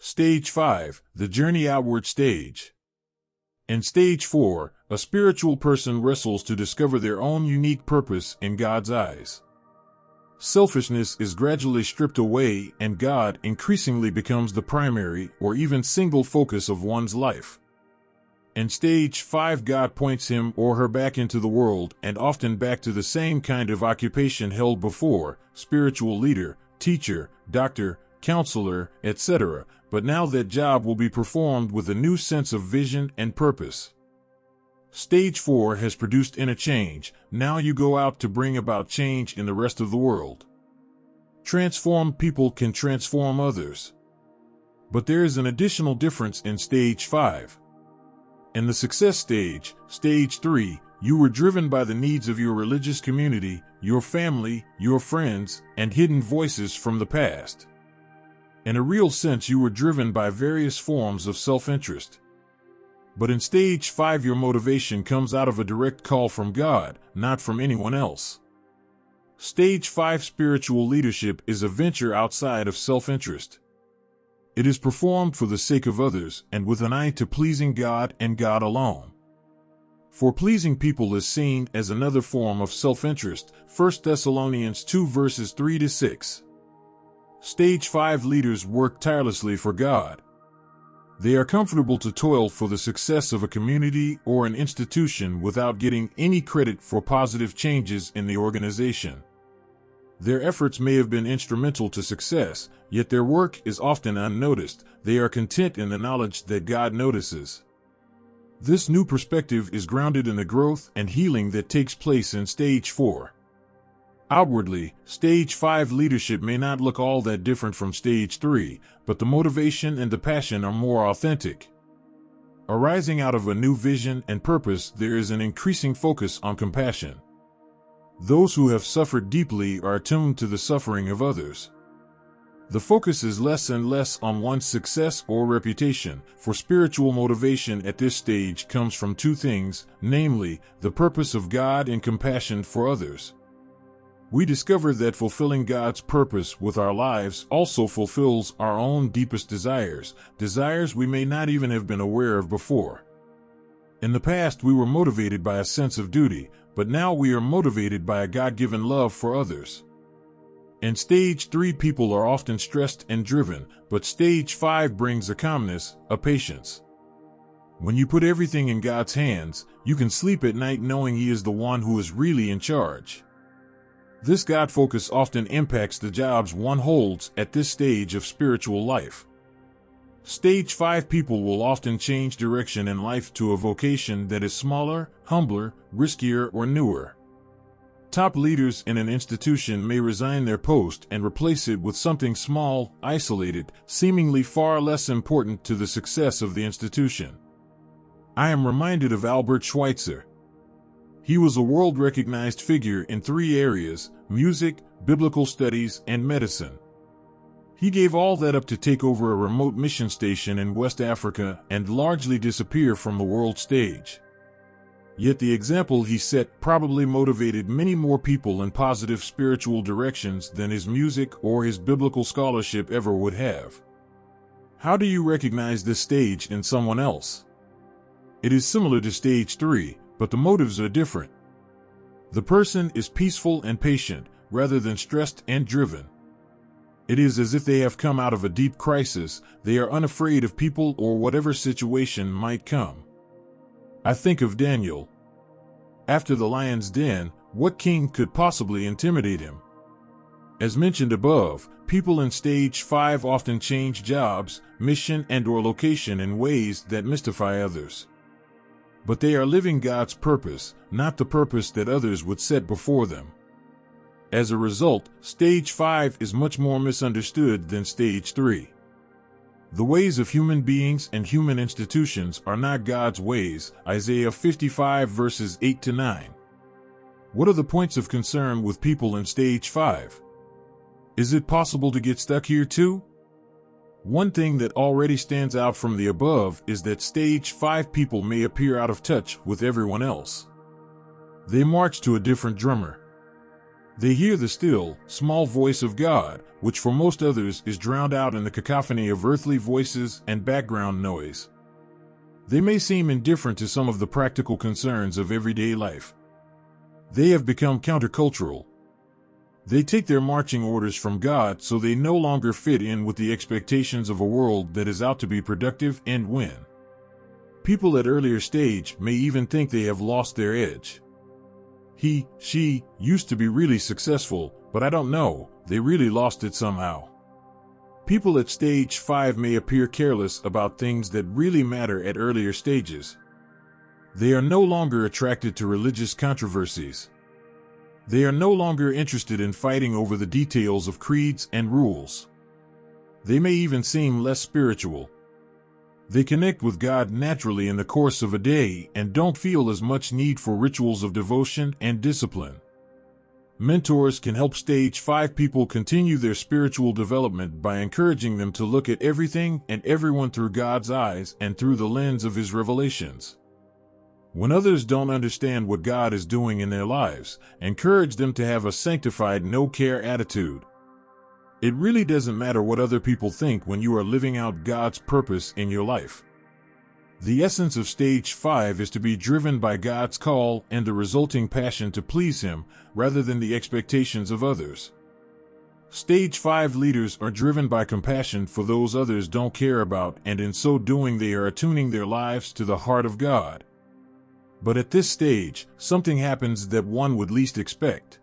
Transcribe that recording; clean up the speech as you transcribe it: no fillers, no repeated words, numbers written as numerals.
Stage 5, the journey outward stage. In Stage 4, a spiritual person wrestles to discover their own unique purpose in God's eyes. Selfishness is gradually stripped away, and God increasingly becomes the primary or even single focus of one's life. In Stage 5, God points him or her back into the world, and often back to the same kind of occupation held before: spiritual leader, teacher, doctor, counselor, etc., but now that job will be performed with a new sense of vision and purpose. Stage 4 has produced inner change. Now you go out to bring about change in the rest of the world. Transformed people can transform others. But there is an additional difference in Stage 5. In the success stage, Stage 3, you were driven by the needs of your religious community, your family, your friends, and hidden voices from the past. In a real sense, you were driven by various forms of self-interest. But in Stage 5, your motivation comes out of a direct call from God, not from anyone else. Stage 5 spiritual leadership is a venture outside of self-interest. It is performed for the sake of others and with an eye to pleasing God and God alone. For pleasing people is seen as another form of self-interest. 1 Thessalonians 2 verses 3-6. Stage 5 leaders work tirelessly for God. They are comfortable to toil for the success of a community or an institution without getting any credit for positive changes in the organization. Their efforts may have been instrumental to success, yet their work is often unnoticed. They are content in the knowledge that God notices. This new perspective is grounded in the growth and healing that takes place in Stage 4. Outwardly, Stage 5 leadership may not look all that different from Stage 3, but the motivation and the passion are more authentic. Arising out of a new vision and purpose, there is an increasing focus on compassion. Those who have suffered deeply are attuned to the suffering of others. The focus is less and less on one's success or reputation, for spiritual motivation at this stage comes from two things, namely, the purpose of God and compassion for others. We discover that fulfilling God's purpose with our lives also fulfills our own deepest desires, desires we may not even have been aware of before. In the past, we were motivated by a sense of duty, but now we are motivated by a God-given love for others. In Stage 3, people are often stressed and driven, but Stage 5 brings a calmness, a patience. When you put everything in God's hands, you can sleep at night knowing He is the one who is really in charge. This God focus often impacts the jobs one holds at this stage of spiritual life. Stage 5 people will often change direction in life to a vocation that is smaller, humbler, riskier, or newer. Top leaders in an institution may resign their post and replace it with something small, isolated, seemingly far less important to the success of the institution. I am reminded of Albert Schweitzer. He was a world-recognized figure in three areas: music, biblical studies, and medicine. He gave all that up to take over a remote mission station in West Africa and largely disappear from the world stage. Yet the example he set probably motivated many more people in positive spiritual directions than his music or his biblical scholarship ever would have. How do you recognize this stage in someone else? It is similar to Stage 3, but the motives are different. The person is peaceful and patient, rather than stressed and driven. It is as if they have come out of a deep crisis. They are unafraid of people or whatever situation might come. I think of Daniel. After the lion's den, what king could possibly intimidate him? As mentioned above, people in Stage 5 often change jobs, mission, and/or location in ways that mystify others. But they are living God's purpose, not the purpose that others would set before them. As a result, Stage 5 is much more misunderstood than Stage 3. The ways of human beings and human institutions are not God's ways. Isaiah 55 verses 8-9. What are the points of concern with people in Stage 5? Is it possible to get stuck here too? One thing that already stands out from the above is that Stage 5 people may appear out of touch with everyone else. They march to a different drummer. They hear the still, small voice of God, which for most others is drowned out in the cacophony of earthly voices and background noise. They may seem indifferent to some of the practical concerns of everyday life. They have become countercultural. They take their marching orders from God, so they no longer fit in with the expectations of a world that is out to be productive and win. People at earlier stage may even think they have lost their edge. She used to be really successful, but I don't know, they really lost it somehow. People at stage 5 may appear careless about things that really matter at earlier stages. They are no longer attracted to religious controversies. They are no longer interested in fighting over the details of creeds and rules. They may even seem less spiritual. They connect with God naturally in the course of a day and don't feel as much need for rituals of devotion and discipline. Mentors can help stage 5 people continue their spiritual development by encouraging them to look at everything and everyone through God's eyes and through the lens of His revelations. When others don't understand what God is doing in their lives, encourage them to have a sanctified, no-care attitude. It really doesn't matter what other people think when you are living out God's purpose in your life. The essence of stage 5 is to be driven by God's call and the resulting passion to please Him, rather than the expectations of others. Stage 5 leaders are driven by compassion for those others don't care about, and in so doing they are attuning their lives to the heart of God. But at this stage, something happens that one would least expect.